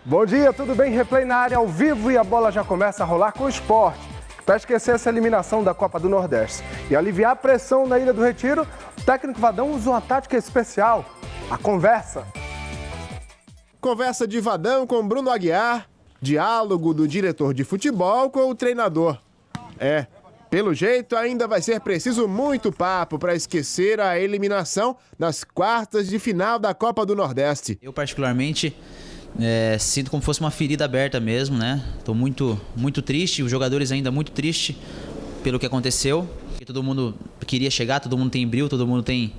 Bom dia, tudo bem? Replay na área ao vivo e a bola já começa a rolar com o esporte. Para esquecer essa eliminação da Copa do Nordeste e aliviar a pressão na Ilha do Retiro, o técnico Vadão usou uma tática especial, a conversa. Conversa de Vadão com Bruno Aguiar, diálogo do diretor de futebol com o treinador. Pelo jeito ainda vai ser preciso muito papo para esquecer a eliminação nas quartas de final da Copa do Nordeste. Eu particularmente sinto como se fosse uma ferida aberta mesmo, né? Tô muito triste, os jogadores ainda muito tristes pelo que aconteceu. Todo mundo queria chegar, todo mundo tem brilho, todo mundo tem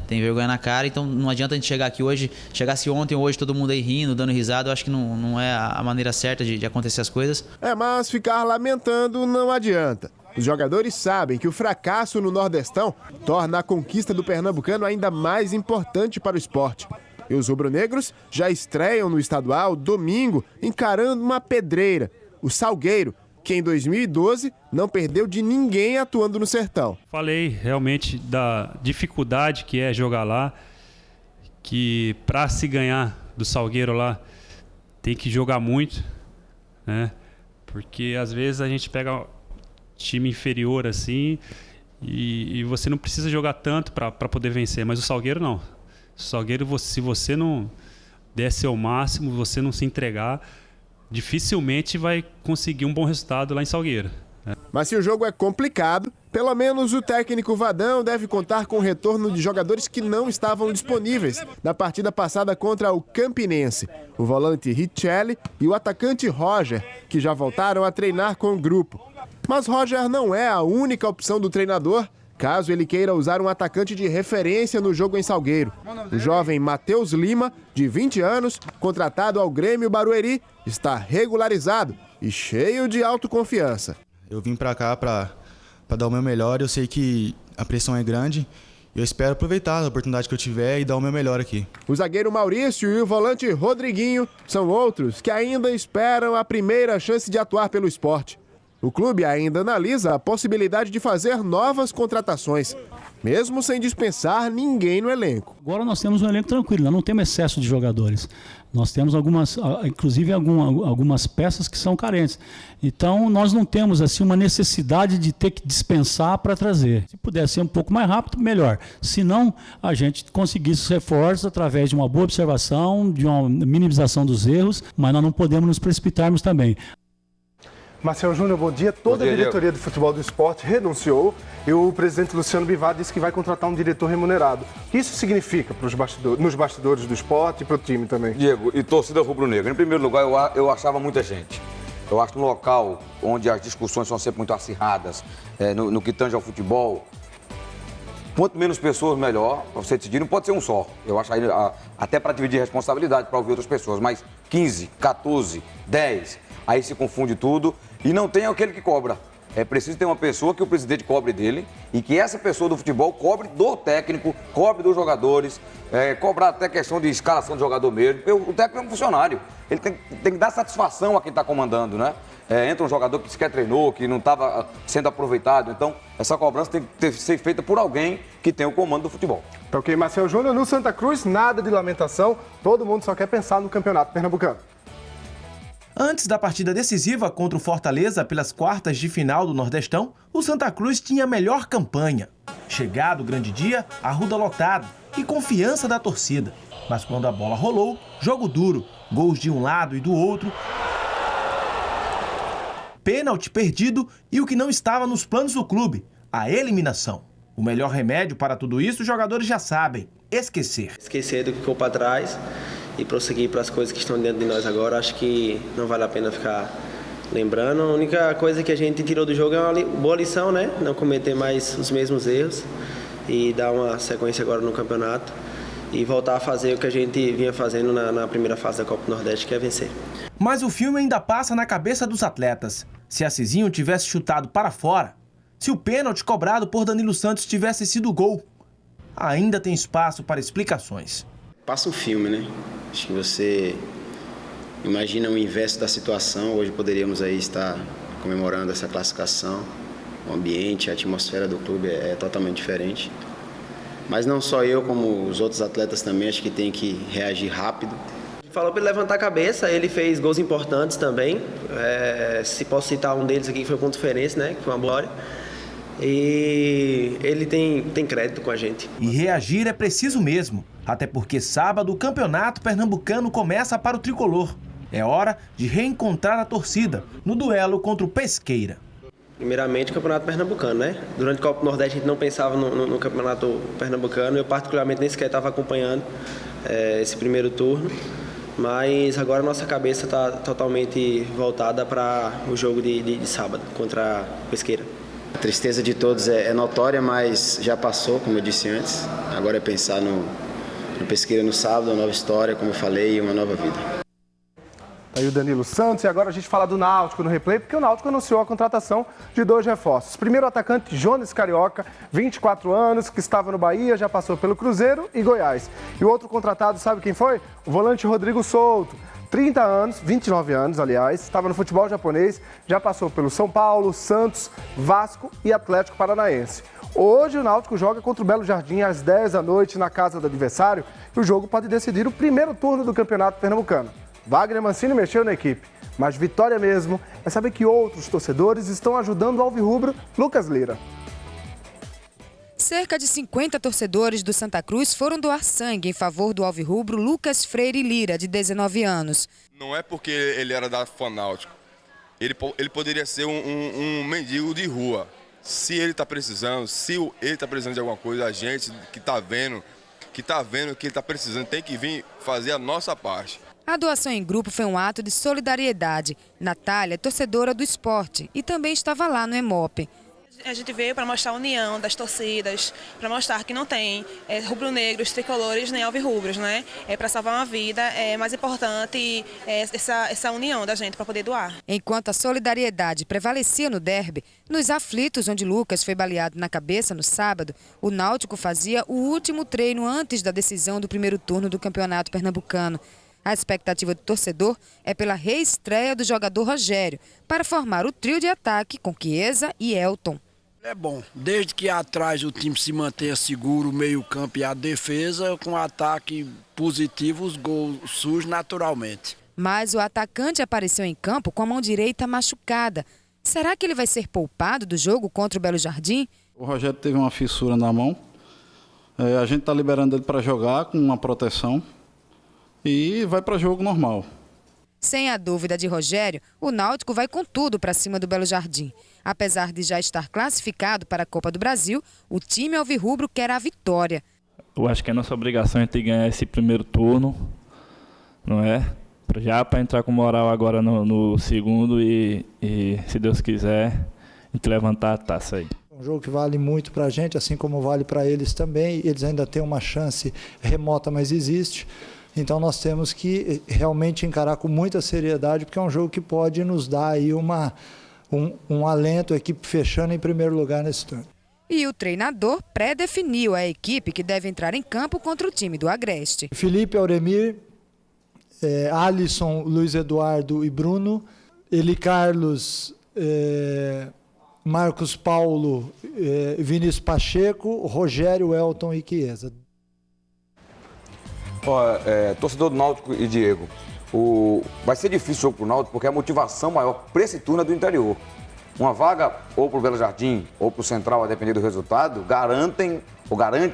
vergonha na cara, então não adianta a gente chegar aqui hoje, chegasse ontem ou hoje todo mundo aí rindo, dando risada, eu acho que não é a maneira certa de acontecer as coisas. Mas ficar lamentando não adianta. Os jogadores sabem que o fracasso no Nordestão torna a conquista do pernambucano ainda mais importante para o esporte. E os rubro-negros já estreiam no estadual domingo, encarando uma pedreira, o Salgueiro, que em 2012 não perdeu de ninguém atuando no Sertão. Falei realmente da dificuldade que é jogar lá, que para se ganhar do Salgueiro lá tem que jogar muito, né? Porque às vezes a gente pega time inferior assim e você não precisa jogar tanto para poder vencer, mas o Salgueiro não. O Salgueiro, se você não der seu máximo, você não se entregar, dificilmente vai conseguir um bom resultado lá em Salgueiro. Mas se o jogo é complicado, pelo menos o técnico Vadão deve contar com o retorno de jogadores que não estavam disponíveis na partida passada contra o Campinense. O volante Richelli e o atacante Roger, que já voltaram a treinar com o grupo. Mas Roger não é a única opção do treinador, caso ele queira usar um atacante de referência no jogo em Salgueiro. O jovem Matheus Lima, de 20 anos, contratado ao Grêmio Barueri, está regularizado e cheio de autoconfiança. Eu vim para cá para dar o meu melhor, eu sei que a pressão é grande, eu espero aproveitar a oportunidade que eu tiver e dar o meu melhor aqui. O zagueiro Maurício e o volante Rodriguinho são outros que ainda esperam a primeira chance de atuar pelo esporte. O clube ainda analisa a possibilidade de fazer novas contratações, mesmo sem dispensar ninguém no elenco. Agora nós temos um elenco tranquilo, nós não temos excesso de jogadores. Nós temos algumas peças que são carentes. Então nós não temos assim uma necessidade de ter que dispensar para trazer. Se puder ser um pouco mais rápido, melhor. Se não, a gente conseguisse os reforços através de uma boa observação, de uma minimização dos erros, mas nós não podemos nos precipitarmos também. Marcelo Júnior, bom dia. Toda a diretoria de futebol do esporte renunciou e o presidente Luciano Bivar disse que vai contratar um diretor remunerado. O que isso significa nos bastidores do esporte e para o time também? Diego, e torcida rubro-negra. Em primeiro lugar, eu achava muita gente. Eu acho que no local onde as discussões são sempre muito acirradas, no que tange ao futebol, quanto menos pessoas, melhor para você decidir. Não pode ser um só. Eu acho até para dividir responsabilidade, para ouvir outras pessoas. Mas 15, 14, 10, aí se confunde tudo. E não tem aquele que cobra. É preciso ter uma pessoa que o presidente cobre dele e que essa pessoa do futebol cobre do técnico, cobre dos jogadores, cobrar até questão de escalação de jogador mesmo. O técnico é um funcionário. Ele tem que dar satisfação a quem está comandando, né? Entra um jogador que sequer treinou, que não estava sendo aproveitado. Então, essa cobrança tem que ser feita por alguém que tem o comando do futebol. Tá ok, Marcelo Júnior. No Santa Cruz, nada de lamentação. Todo mundo só quer pensar no campeonato pernambucano. Antes da partida decisiva contra o Fortaleza pelas quartas de final do Nordestão, o Santa Cruz tinha a melhor campanha. Chegado o grande dia, arruda lotado e confiança da torcida. Mas quando a bola rolou, jogo duro, gols de um lado e do outro, pênalti perdido e o que não estava nos planos do clube, a eliminação. O melhor remédio para tudo isso, os jogadores já sabem, esquecer. Esquecer do que ficou para trás e prosseguir para as coisas que estão dentro de nós agora. Acho que não vale a pena ficar lembrando. A única coisa que a gente tirou do jogo é uma boa lição, né? Não cometer mais os mesmos erros e dar uma sequência agora no campeonato e voltar a fazer o que a gente vinha fazendo na primeira fase da Copa do Nordeste, que é vencer. Mas o filme ainda passa na cabeça dos atletas. Se a Cizinho tivesse chutado para fora, se o pênalti cobrado por Danilo Santos tivesse sido gol, ainda tem espaço para explicações. Passa o filme, né? Acho que você imagina o inverso da situação. Hoje poderíamos aí estar comemorando essa classificação. O ambiente, a atmosfera do clube é totalmente diferente. Mas não só eu, como os outros atletas também, acho que tem que reagir rápido. Falou para ele levantar a cabeça, ele fez gols importantes também. Se posso citar um deles aqui, que foi contra o Feirense, né? Que foi uma glória. E ele tem crédito com a gente. E reagir é preciso mesmo, até porque sábado o Campeonato Pernambucano começa para o tricolor. É hora de reencontrar a torcida no duelo contra o Pesqueira. Primeiramente, o Campeonato Pernambucano, né? Durante a Copa do Nordeste a gente não pensava no Campeonato Pernambucano. Eu particularmente nem sequer estava acompanhando esse primeiro turno. Mas agora nossa cabeça está totalmente voltada para o jogo de sábado contra a Pesqueira. A tristeza de todos é notória, mas já passou, como eu disse antes. Agora é pensar no Pesqueira no sábado, uma nova história, como eu falei, e uma nova vida. Aí o Danilo Santos, e agora a gente fala do Náutico no replay, porque o Náutico anunciou a contratação de 2 reforços. Primeiro, o atacante Jones Carioca, 24 anos, que estava no Bahia, já passou pelo Cruzeiro e Goiás. E o outro contratado, sabe quem foi? O volante Rodrigo Souto, 30 anos, 29 anos, aliás, estava no futebol japonês, já passou pelo São Paulo, Santos, Vasco e Atlético Paranaense. Hoje o Náutico joga contra o Belo Jardim às 10 da noite na casa do adversário e o jogo pode decidir o primeiro turno do Campeonato Pernambucano. Wagner Mancini mexeu na equipe, mas vitória mesmo é saber que outros torcedores estão ajudando o alvirrubro Lucas Lira. Cerca de 50 torcedores do Santa Cruz foram doar sangue em favor do alvirrubro Lucas Freire Lira, de 19 anos. Não é porque ele era da Fanáutico. Ele poderia ser um mendigo de rua. Se ele está precisando, de alguma coisa, a gente que está vendo que ele está precisando tem que vir fazer a nossa parte. A doação em grupo foi um ato de solidariedade. Natália é torcedora do esporte e também estava lá no Hemop. A gente veio para mostrar a união das torcidas, para mostrar que não tem rubro-negros, tricolores nem alvirrubros, né? É para salvar uma vida, é mais importante essa união da gente para poder doar. Enquanto a solidariedade prevalecia no derby, nos aflitos onde Lucas foi baleado na cabeça no sábado, o Náutico fazia o último treino antes da decisão do primeiro turno do Campeonato Pernambucano. A expectativa do torcedor é pela reestreia do jogador Rogério para formar o trio de ataque com Chiesa e Elton. É bom, desde que atrás o time se mantenha seguro, o meio-campo e a defesa, com ataque positivo, os gols surgem naturalmente. Mas o atacante apareceu em campo com a mão direita machucada. Será que ele vai ser poupado do jogo contra o Belo Jardim? O Rogério teve uma fissura na mão. A gente está liberando ele para jogar com uma proteção e vai para jogo normal. Sem a dúvida de Rogério, o Náutico vai com tudo para cima do Belo Jardim. Apesar de já estar classificado para a Copa do Brasil, o time alvirrubro quer a vitória. Eu acho que é nossa obrigação de ganhar esse primeiro turno, não é? Já para entrar com moral agora no segundo e, se Deus quiser, a gente levantar a taça aí. Um jogo que vale muito para a gente, assim como vale para eles também. Eles ainda têm uma chance remota, mas existe. Então nós temos que realmente encarar com muita seriedade, porque é um jogo que pode nos dar aí um alento, a equipe fechando em primeiro lugar nesse turno. E o treinador pré-definiu a equipe que deve entrar em campo contra o time do Agreste. Felipe, Auremir, Alisson, Luiz Eduardo e Bruno, Eli Carlos, Marcos Paulo, Vinícius Pacheco, Rogério, Elton e Chiesa. Torcedor do Náutico e Diego, vai ser difícil o jogo para o Náutico porque a motivação maior para esse turno é do interior. Uma vaga ou para o Belo Jardim ou para o Central, a depender do resultado, garante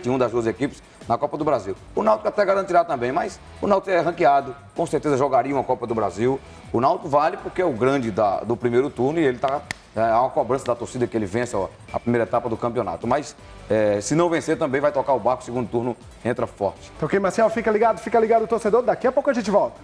uma das duas equipes na Copa do Brasil. O Náutico até garantirá também, mas o Náutico é ranqueado, com certeza jogaria uma Copa do Brasil. O Náutico vale porque é o grande do primeiro turno e ele está há uma cobrança da torcida que ele vença a primeira etapa do campeonato. Mas se não vencer também vai tocar o barco, o segundo turno entra forte. Ok, Marcel, fica ligado, torcedor. Daqui a pouco a gente volta.